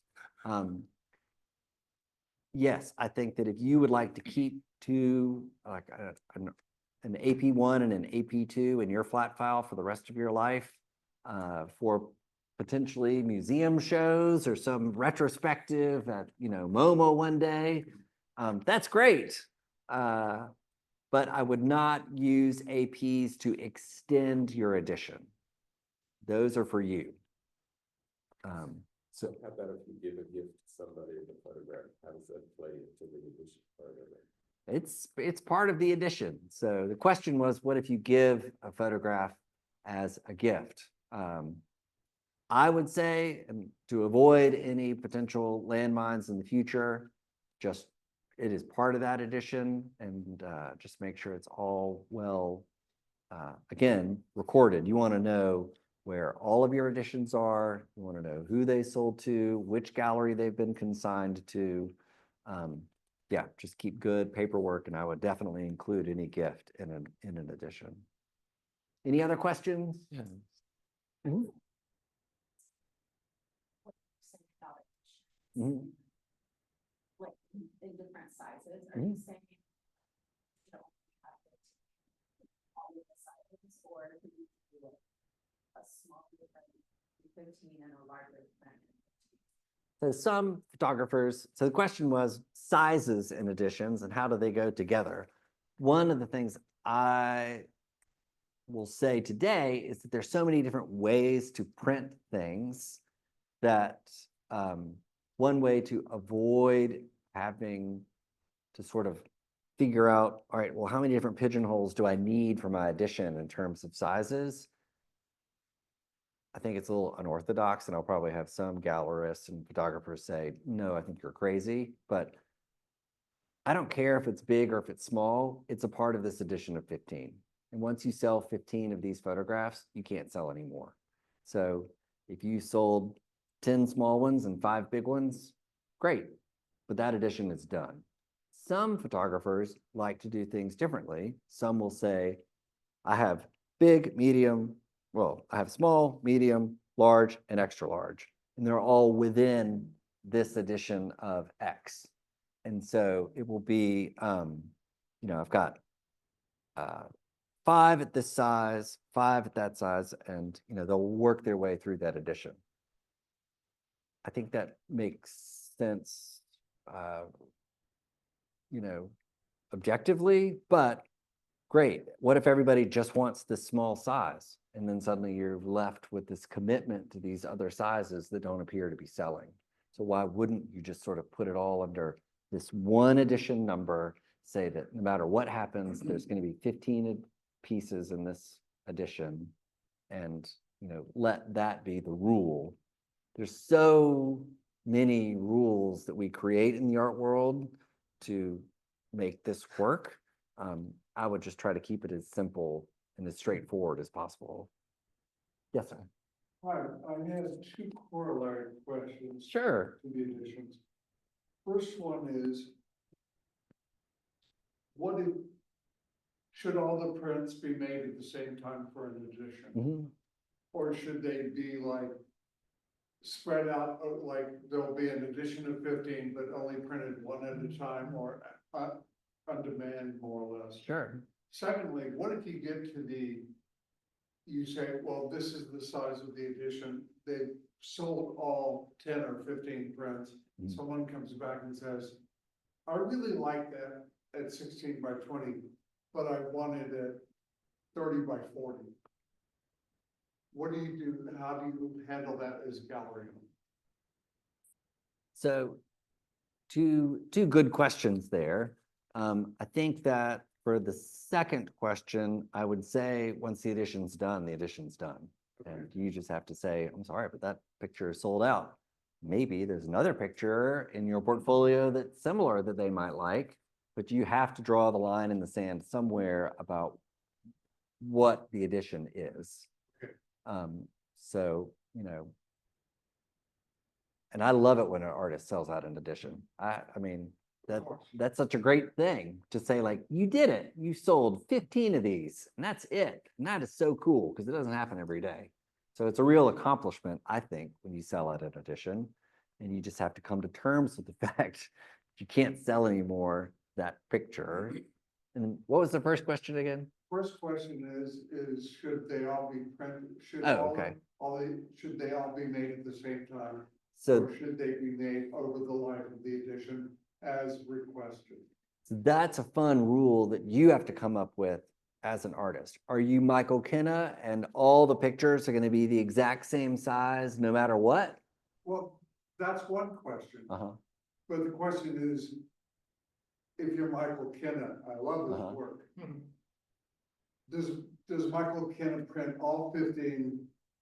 Yes, I think that if you would like to keep two, like an AP1 and an AP2 in your flat file for the rest of your life, for potentially museum shows or some retrospective at, MoMA one day, that's great. But I would not use APs to extend your edition. Those are for you. So how about if you give a gift to somebody in the photograph? How does that play into the edition part of it? It's part of the edition. So the question was, what if you give a photograph as a gift? I would say, and to avoid any potential landmines in the future, just it is part of that edition, and just make sure it's all well, again, recorded. You want to know where all of your editions are. You want to know who they sold to, which gallery they've been consigned to. Yeah, just keep good paperwork, and I would definitely include any gift in an edition. Any other questions? Yeah. Mm-hmm. Mm-hmm. Like in different sizes, are you saying you don't have to all of the sizes, or could you do a small different 15 and a larger different? So some photographers, so the question was sizes in editions and how do they go together? One of the things I will say today is that there's so many different ways to print things that one way to avoid having to sort of figure out, all right, well, how many different pigeonholes do I need for my edition in terms of sizes? I think it's a little unorthodox, and I'll probably have some gallerists and photographers say, no, I think you're crazy, but I don't care if it's big or if it's small, it's a part of this edition of 15. And once you sell 15 of these photographs, you can't sell anymore. So if you sold 10 small ones and 5 big ones, great, but that edition is done. Some photographers like to do things differently. Some will say, I have big, medium, well, I have small, medium, large, and extra large, and they're all within this edition of X. And so it will be, I've got 5 at this size, 5 at that size, and, they'll work their way through that edition. I think that makes sense, objectively, but great. What if everybody just wants this small size? And then suddenly you're left with this commitment to these other sizes that don't appear to be selling. So why wouldn't you just sort of put it all under this one edition number, say that no matter what happens, there's going to be 15 pieces in this edition, and let that be the rule. There's so many rules that we create in the art world to make this work. I would just try to keep it as simple and as straightforward as possible. Yes, sir. Hi, I have 2 corollary questions. Sure. To the editions. First one is, should all the prints be made at the same time for an edition? Mm-hmm. Or should they be like spread out, like there'll be an edition of 15, but only printed one at a time, or on demand, more or less? Sure. Secondly, what if you get to you say, well, this is the size of the edition, they've sold all 10 or 15 prints. Someone comes back and says, I really like that at 16 by 20, but I wanted it 30 by 40. What do you do? How do you handle that as a gallery? So two good questions there. I think that for the second question, I would say once the edition's done, the edition's done. And you just have to say, I'm sorry, but that picture is sold out. Maybe there's another picture in your portfolio that's similar that they might like, but you have to draw the line in the sand somewhere about what the edition is. So, you know, and I love it when an artist sells out an edition. I mean, that's such a great thing to say, like, you did it. You sold 15 of these, and that's it. And that is so cool because it doesn't happen every day. So it's a real accomplishment, I think, when you sell out an edition. And you just have to come to terms with the fact that you can't sell anymore that picture. And what was the first question again? First question is should they all be printed? Should okay. Should they all be made at the same time? So Or should they be made over the life of the edition as requested? that's a fun rule that you have to come up with as an artist. Are you Michael Kenna and all the pictures are going to be the exact same size no matter what? Well, that's one question. Uh-huh. But the question is, if you're Michael Kenna, I love his work. Does Michael Kenna print all 15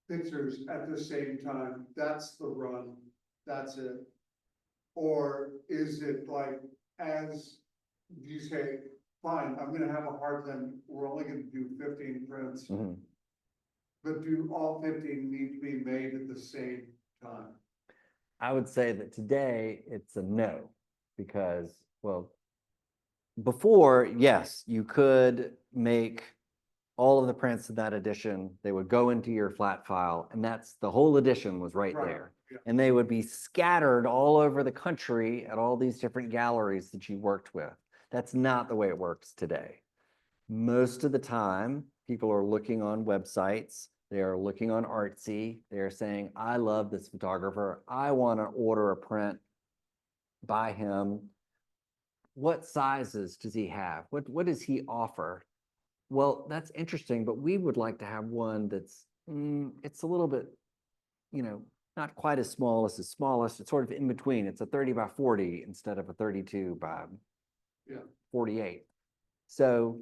pictures at the same time? That's the run, that's it. Or is it like, as you say, fine, I'm gonna have a hard time, we're only gonna do 15 prints. But do all 15 need to be made at the same time? I would say that today it's a no, because, well, before, yes, you could make all of the prints in that edition. They would go into your flat file, and that's the whole edition was right there. Yeah. And they would be scattered all over the country at all these different galleries that you worked with. That's not the way it works today. Most of the time, people are looking on websites. They are looking on Artsy. They are saying, I love this photographer. I want to order a print by him. What sizes does he have? What does he offer? Well, that's interesting, but we would like to have one that's, it's a little bit, you know, not quite as small as the smallest. It's sort of in between. It's a 30 by 40 instead of a 32 by 48. So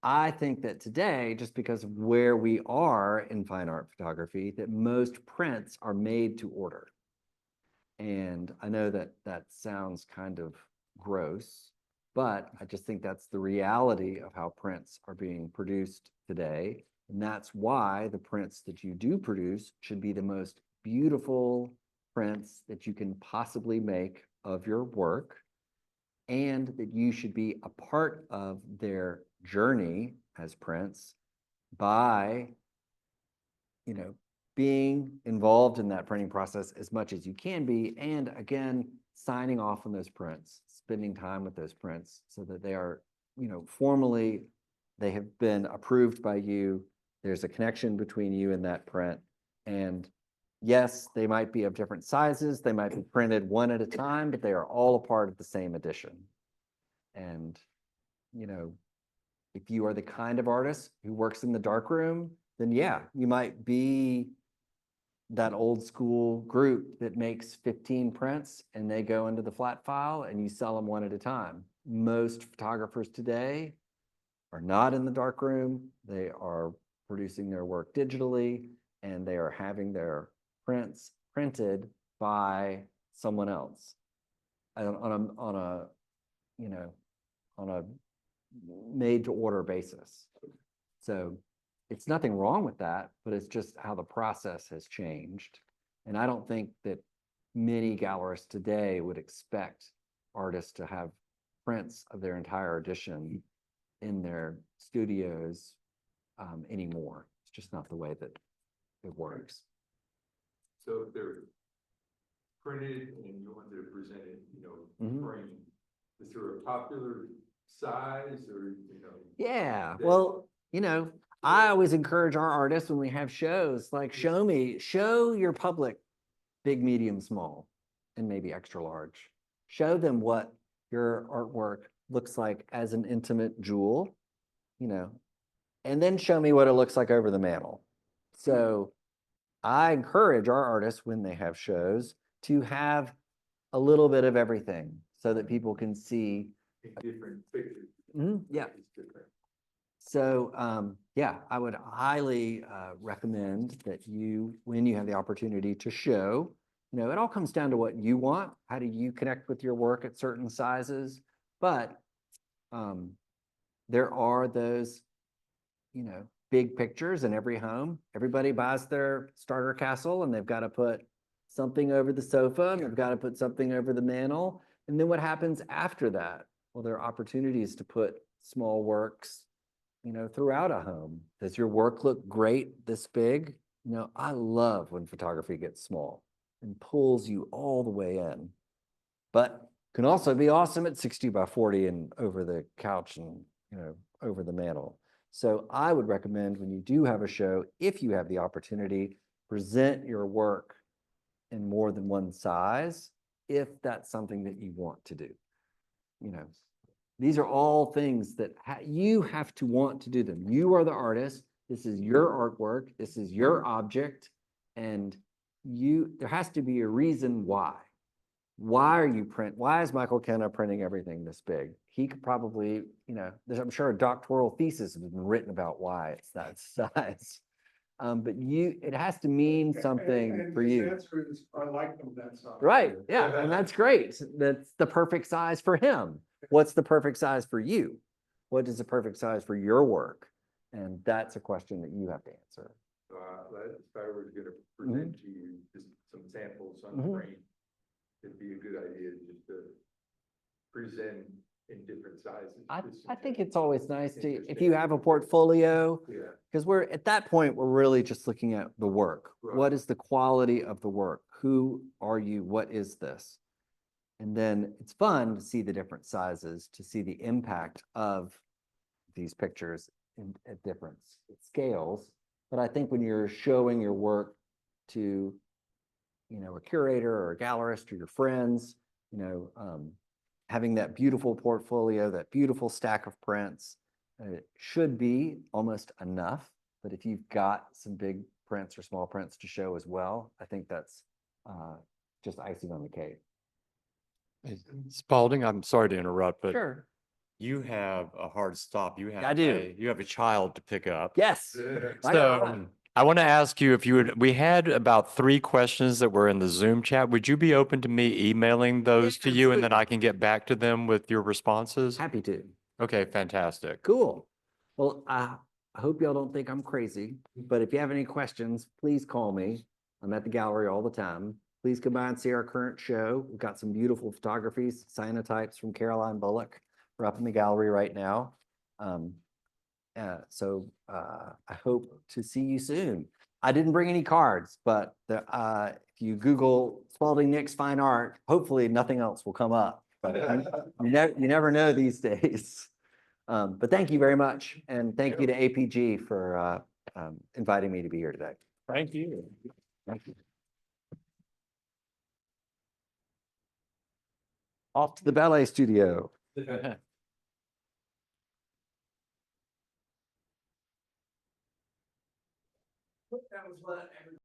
I think that today, just because of where we are in fine art photography, that most prints are made to order. And I know that that sounds kind of gross, but I just think that's the reality of how prints are being produced today. And that's why the prints that you do produce should be the most beautiful prints that you can possibly make of your work, and that you should be a part of their journey as prints by, you know, being involved in that printing process as much as you can be, and again, signing off on those prints, spending time with those prints so that they are, you know, formally, they have been approved by you. There's a connection between you and that print. And yes, they might be of different sizes. They might be printed one at a time, but they are all a part of the same edition. And, you know, if you are the kind of artist who works in the darkroom, then yeah, you might be that old school group that makes 15 prints and they go into the flat file and you sell them one at a time. Most photographers today are not in the darkroom. They are producing their work digitally, and they are having their prints printed by someone else on a you know, on a made to order basis. So it's nothing wrong with that, but it's just how the process has changed. And I don't think that many gallerists today would expect artists to have prints of their entire edition in their studios anymore. It's just not the way that it works. So if they're printed and you wanted to present it, you know, framed, is there a popular size, or, you know? Yeah, well, you know, I always encourage our artists when we have shows, like, show your public big, medium, small, and maybe extra large. Show them what your artwork looks like as an intimate jewel, and then show me what it looks like over the mantle. So I encourage our artists when they have shows to have a little bit of everything so that people can see. Different pictures. Yeah. It's different. So, yeah, I would highly recommend that you, when you have the opportunity to show, it all comes down to what you want. How do you connect with your work at certain sizes? But there are those, big pictures in every home. Everybody buys their starter castle and they've got to put something over the sofa and they've got to put something over the mantle. And then what happens after that? Well, there are opportunities to put small works, throughout a home. Does your work look great this big? I love when photography gets small and pulls you all the way in, but can also be awesome at 60 by 40 and over the couch and, over the mantle. So I would recommend when you do have a show, if you have the opportunity, present your work in more than one size, if that's something that you want to do. These are all things that you have to want to do them. You are the artist. This is your artwork. This is your object. And there has to be a reason why. Why is Michael Kenna printing everything this big? He could probably, I'm sure a doctoral thesis has been written about why it's that size. But it has to mean something And for his you. answer is, I like them that size. Right, yeah, and that's great. That's the perfect size for him. What's the perfect size for you? What is the perfect size for your work? And that's a question that you have to answer. If I were gonna present to you just some samples on the frame, it'd be a good idea just to present in different sizes. I think it's always nice to, if you have a portfolio, because we're at that point, we're really just looking at the work. Right. What is the quality of the work? Who are you? What is this? And then it's fun to see the different sizes, to see the impact of these pictures at different scales. But I think when you're showing your work to, a curator or a gallerist or your friends, having that beautiful portfolio, that beautiful stack of prints, it should be almost enough. But if you've got some big prints or small prints to show as well, I think that's just icing on the cake. Spalding, I'm sorry to interrupt, but Sure. you have a hard stop. You have I do. you have a child to pick up. Yes. So I want to ask you if you would, we had about 3 questions that were in the Zoom chat. Would you be open to me emailing those to you and then I can get back to them with your responses? Happy to. Okay, fantastic. Cool. Well, I hope y'all don't think I'm crazy, but if you have any questions, please call me. I'm at the gallery all the time. Please come by and see our current show. We've got some beautiful photographies, cyanotypes from Caroline Bullock. We're up in the gallery right now. So I hope to see you soon. I didn't bring any cards, but if you Google Spalding Nix Fine Art, hopefully nothing else will come up. But you never know these days. But thank you very much. And thank you to APG for inviting me to be here today. Thank you. Thank you. Off to the ballet studio. That was what